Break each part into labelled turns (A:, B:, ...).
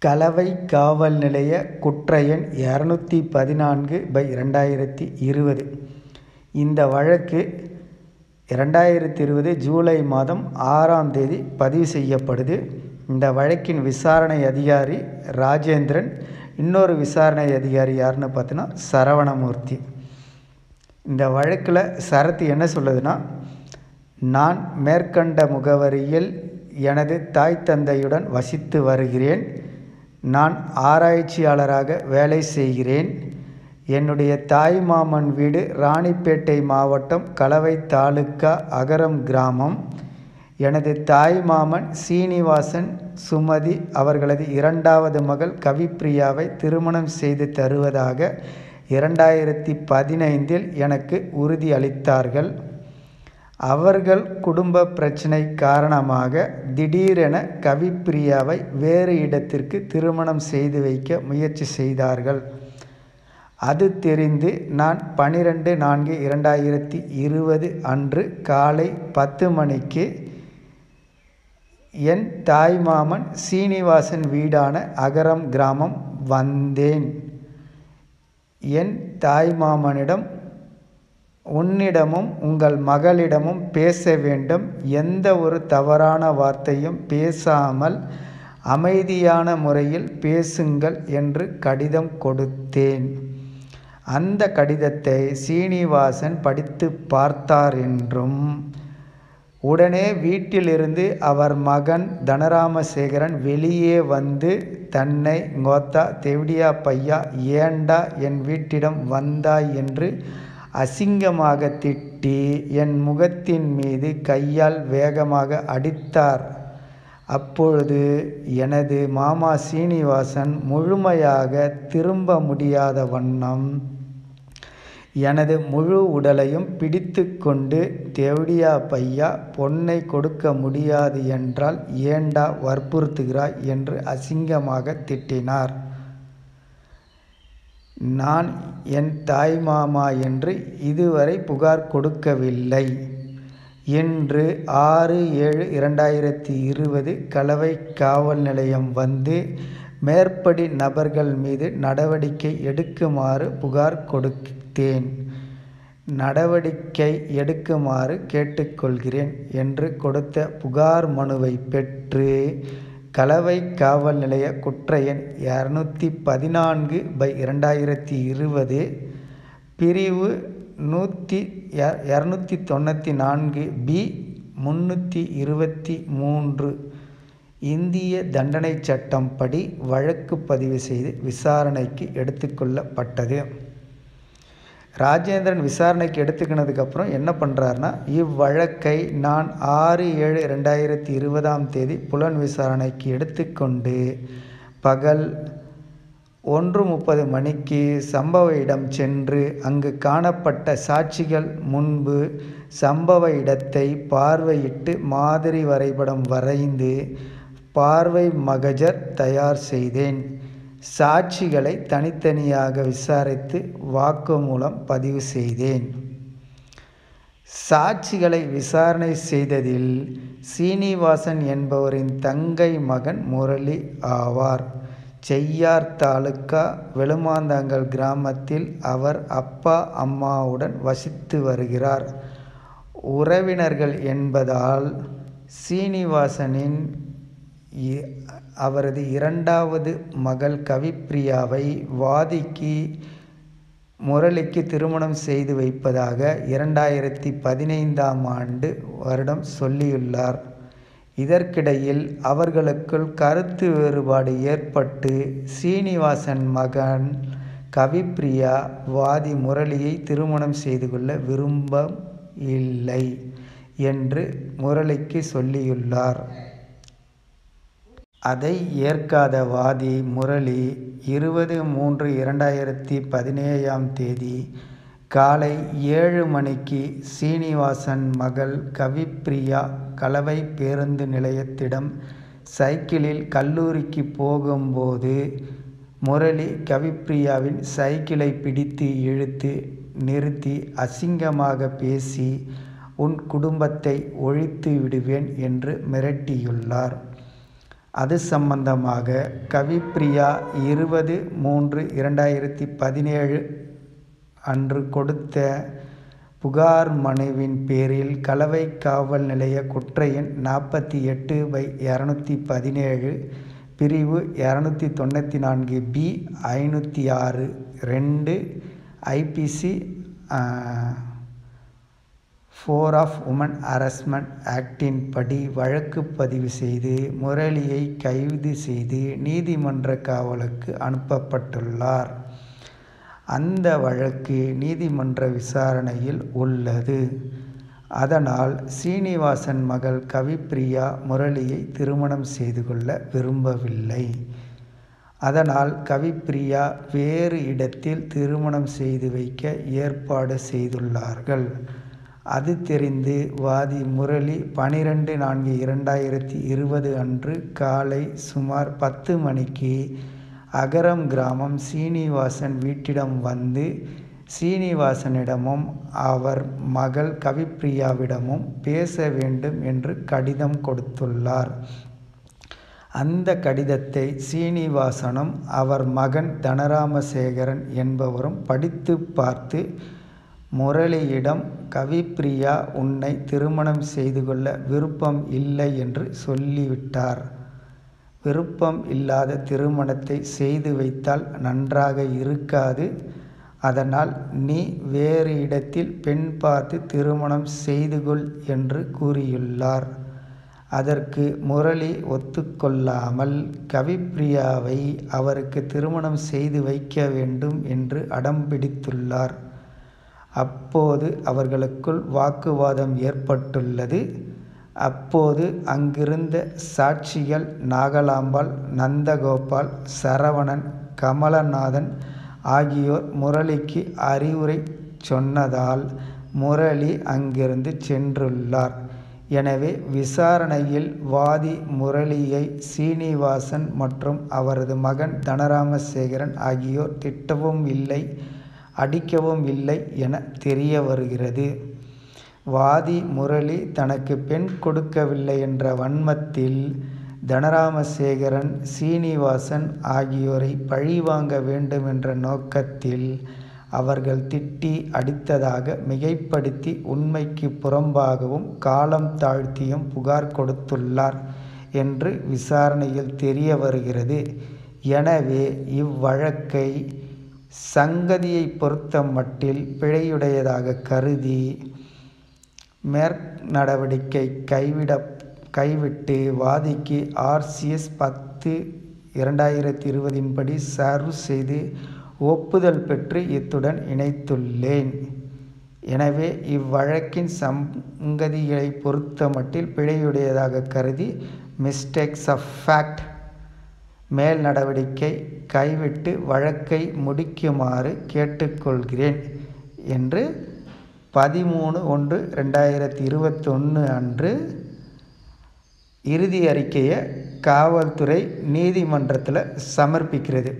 A: கலவை காவல் நிலைய குற்ற எண் 214/2020. இந்த வழக்கு 2020 ஜூலை மாதம் 6ஆம் தேதி பதிவு செய்யப்படுது. இந்த வழக்கின் விசாரணை அதிகாரி ராஜேந்திரன். இன்னொரு விசாரணை அதிகாரி யாருன்னு பார்த்தோன்னா சரவணமூர்த்தி. இந்த வழக்கில் சரத்து என்ன சொல்லுதுன்னா, நான் மேற்கண்ட முகவரியில் எனது தாய் தந்தையுடன் வசித்து வருகிறேன். நான் ஆராய்ச்சியாளராக வேலை செய்கிறேன். என்னுடைய தாய் மாமன் வீடு ராணிப்பேட்டை மாவட்டம் கலவை தாலுக்கா அகரம் கிராமம். எனது தாய் மாமன் சீனிவாசன் சுமதி அவர்களது 2வது மகள் கவிப்பிரியாவை திருமணம் செய்து தருவதாக 2015 எனக்கு உறுதி அளித்தார்கள். அவர்கள் குடும்ப பிரச்சனை காரணமாக திடீரென கவிப்பிரியாவை வேறு இடத்திற்கு திருமணம் செய்து வைக்க முயற்சி செய்தார்கள். அது தெரிந்து நான் 12/4/2020 அன்று காலை 10 மணிக்கு என் தாய்மாமன் சீனிவாசன் வீடான அகரம் கிராமம் வந்தேன். என் தாய்மாமனிடம், உன்னிடமும் உங்கள் மகளிடமும் பேச வேண்டும். எந்த ஒரு தவறான வார்த்தையும் பேசாமல் அமைதியான முறையில் பேசுங்கள் என்று கடிதம் கொடுத்தேன். அந்த கடிதத்தை சீனிவாசன் படித்து பார்த்தார் என்றும், உடனே வீட்டிலிருந்து அவர் மகன் தனராமசேகரன் வெளியே வந்து தன்னை கோத்தா தெவிடியா பையா ஏண்டா என் வீட்டிடம் வந்தாய் என்று அசிங்கமாக திட்டி என் முகத்தின் மீது கையால் வேகமாக அடித்தார். அப்பொழுது எனது மாமா சீனிவாசன் முழுமையாக திரும்ப முடியாத வண்ணம் எனது முழு உடலையும் பிடித்து கொண்டு, தெவிடியா பையா, பொன்னை கொடுக்க முடியாது என்றால் ஏண்டா வற்புறுத்துகிறாய் என்று அசிங்கமாக திட்டினார். நான் என் தாய் மாமா என்று இதுவரை புகார் கொடுக்கவில்லை. இன்று 6/7/2020 கலவை காவல் நிலையம் வந்து மேற்படி நபர்கள் மீது நடவடிக்கை எடுக்குமாறு புகார் கொடுத்தேன். நடவடிக்கை எடுக்குமாறு கேட்டுக்கொள்கிறேன் என்று கொடுத்த புகார் மனுவை பெற்று கலவை காவல் நிலைய குற்ற எண் 214/2020 பிரிவு 294B 323 இந்திய தண்டனை சட்டம் படி வழக்கு பதிவு செய்து விசாரணைக்கு எடுத்துக்கொள்ளப்பட்டது. ராஜேந்திரன் விசாரணைக்கு எடுத்துக்கினதுக்கப்புறம் என்ன பண்ணுறாருனா, இவ்வழக்கை நான் 6/7/2020 புலன் விசாரணைக்கு எடுத்துக்கொண்டு பகல் 1:30 மணிக்கு சம்பவ இடம் சென்று அங்கு காணப்பட்ட சாட்சிகள் முன்பு சம்பவ இடத்தை பார்வையிட்டு மாதிரி வரைபடம் வரைந்து பார்வை மகஜர் தயார் செய்தேன். சாட்சிகளை தனித்தனியாக விசாரித்து வாக்குமூலம் பதிவு செய்தேன். சாட்சிகளை விசாரணை செய்ததில் சீனிவாசன் என்பவரின் தங்கை மகன் முரளி ஆவார். செய்யார் தாலுக்கா வெளுமாந்தாங்கல் கிராமத்தில் அவர் அப்பா அம்மாவுடன் வசித்து வருகிறார். உறவினர்கள் என்பதால் சீனிவாசனின் அவரது 2வது மகள் கவிப்பிரியாவை வாதிக்கு முரளிக்கு திருமணம் செய்து வைப்பதாக 2015 வருடம் சொல்லியுள்ளார். இதற்கிடையில் அவர்களுக்குள் கருத்து வேறுபாடு ஏற்பட்டு சீனிவாசன் மகன் கவிப்பிரியா வாதி முரளியை திருமணம் செய்து கொள்ள விரும்பவில்லை என்று முரளிக்கு சொல்லியுள்ளார். அதை ஏற்காத வாதி முரளி 20/3/2017 காலை 7 மணிக்கு சீனிவாசன் மகள் கவிப்பிரியா கலவை பேருந்து நிலையத்திடம் சைக்கிளில் கல்லூரிக்கு போகும்போது முரளி கவிப்பிரியாவின் சைக்கிளை பிடித்து இழுத்து நிறுத்தி அசிங்கமாக பேசி, உன் குடும்பத்தை ஒழித்து விடுவேன் என்று மிரட்டியுள்ளார். அது சம்பந்தமாக கவிப்ரியா 20/3/2017 அன்று கொடுத்த புகார் மனுவின் பேரில் கலவை காவல் நிலைய குற்ற எண் 48/217 பிரிவு 294B 506(2) IPC 4 of women harassment ஆக்டின் படி வழக்கு பதிவு செய்து முரளியை கைது செய்து நீதிமன்ற காவலுக்கு அனுப்பப்பட்டுள்ளார். அந்த வழக்கு நீதிமன்ற விசாரணையில் உள்ளது. அதனால் சீனிவாசன் மகள் கவிப்ரியா முரளியை திருமணம் செய்து கொள்ள விரும்பவில்லை. அதனால் கவிப்ரியா வேறு இடத்தில் திருமணம் செய்து வைக்க ஏற்பாடு செய்துள்ளார்கள். அது தெரிந்து வாதி முரளி 12/4/2020 அன்று காலை சுமார் 10 மணிக்கு அகரம் கிராமம் சீனிவாசன் வீட்டிடம் வந்து சீனிவாசனிடமும் அவர் மகள் கவிப்ரியாவிடமும் பேச வேண்டும் என்று கடிதம் கொடுத்துள்ளார். அந்த கடிதத்தை சீனிவாசனும் அவர் மகன் தனராமசேகரன் என்பவரும் படித்து பார்த்து முரளியிடம் கவிப்ரியா உன்னை திருமணம் செய்து கொள்ள விருப்பம் இல்லை என்று சொல்லிவிட்டார். விருப்பம் இல்லாத திருமணத்தை செய்து வைத்தால் நன்றாக இருக்காது. அதனால் நீ வேறு இடத்தில் பெண் பார்த்து திருமணம் செய்து கொள் என்று கூறியுள்ளார். அதற்கு முரளி ஒத்துக்கொள்ளாமல் கவிப்ரியாவை அவருக்கு திருமணம் செய்து வைக்க வேண்டும் என்று அடம்பிடித்துள்ளார். அப்போது அவர்களுக்குள் வாக்குவாதம் ஏற்பட்டுள்ளது. அப்போது அங்கிருந்த சாட்சிகள் நாகலாம்பாள், நந்தகோபால், சரவணன், கமலநாதன் ஆகியோர் முரளிக்கு அறிவுரை சொன்னதால் முரளி அங்கிருந்து சென்றுள்ளார். எனவே விசாரணையில் வாதி முரளியை சீனிவாசன் மற்றும் அவரது மகன் தனராமசேகரன் ஆகியோர் திட்டவும் இல்லை, அடிக்கவும் இல்லை என தெரிய வருகிறது. வாதி முரளி தனக்கு பெண் கொடுக்கவில்லை என்ற வன்மத்தில் தனராமசேகரன், சீனிவாசன் ஆகியோரை பழிவாங்க வேண்டும் என்ற நோக்கத்தில் அவர்கள் திட்டி அடித்ததாக மிகைப்படுத்தி உண்மைக்கு புறம்பாகவும் காலம் தாழ்த்தியும் புகார் கொடுத்துள்ளார் என்று விசாரணையில் தெரிய வருகிறது. எனவே இவ்வழக்கை சங்கதியை பொறுத்த மட்டில் பிழையுடையதாக கருதி மேற்நடவடிக்கை கைவிட்டு வாதிக்கு RCS 10/2020 படி சர்வ் செய்து ஒப்புதல் பெற்று இத்துடன் இணைத்துள்ளேன். எனவே இவ்வழக்கின் சங்கதிகளை பொறுத்த மட்டில் பிழையுடையதாக கருதி மிஸ்டேக்ஸ் ஆஃப் ஃபேக்ட் மேல் நடவடிக்கை கைவிட்டு வழக்கை முடிக்குமாறு கேட்டுக்கொள்கிறேன் என்று 13/1/2021 அன்று இறுதி அறிக்கையை காவல்துறை நீதிமன்றத்தில் சமர்ப்பிக்கிறது.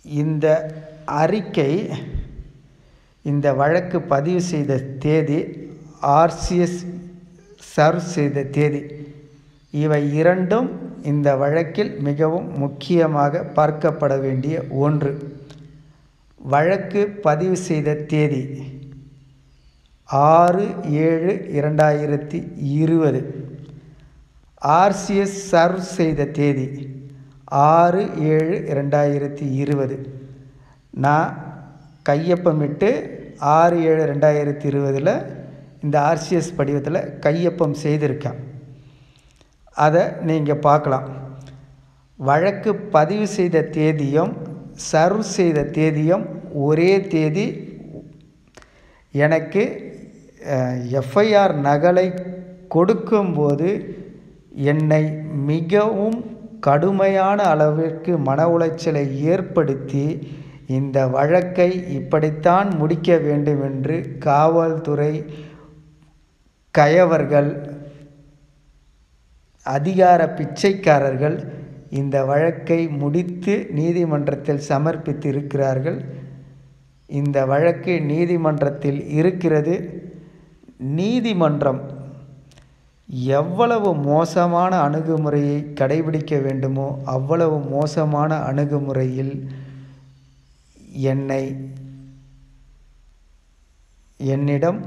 A: இந்த அறிக்கை, இந்த வழக்கு பதிவு செய்த தேதி, RCS சர்வ் செய்த தேதி, இவை இரண்டும் இந்த வழக்கில் மிகவும் முக்கியமாக பார்க்கப்பட வேண்டிய ஒன்று. வழக்கு பதிவு செய்த தேதி 6/7/2020, RCS சர்வ் செய்த தேதி 6/7/2020. நான் கையொப்பமிட்டு 6/7/2020 இந்த RCS படிவத்தில் கையொப்பம் செய்திருக்கேன். அதை நீங்கள் பார்க்கலாம். வழக்கு பதிவு செய்த தேதியும் சர்வ் செய்த தேதியும் ஒரே தேதி. எனக்கு FIR நகலை கொடுக்கும்போது என்னை மிகவும் கடுமையான அளவிற்கு மன உளைச்சலை ஏற்படுத்தி இந்த வழக்கை இப்படித்தான் முடிக்க வேண்டும் என்று காவல்துறை கயவர்கள், அதிகார பிச்சைக்காரர்கள் இந்த வழக்கை முடித்து நீதிமன்றத்தில் சமர்ப்பித்து இருக்கிறார்கள். இந்த வழக்கு நீதிமன்றத்தில் இருக்கிறது. நீதிமன்றம் எவ்வளவு மோசமான அணுகுமுறையை கடைபிடிக்க வேண்டுமோ அவ்வளவு மோசமான அணுகுமுறையில் என்னிடம்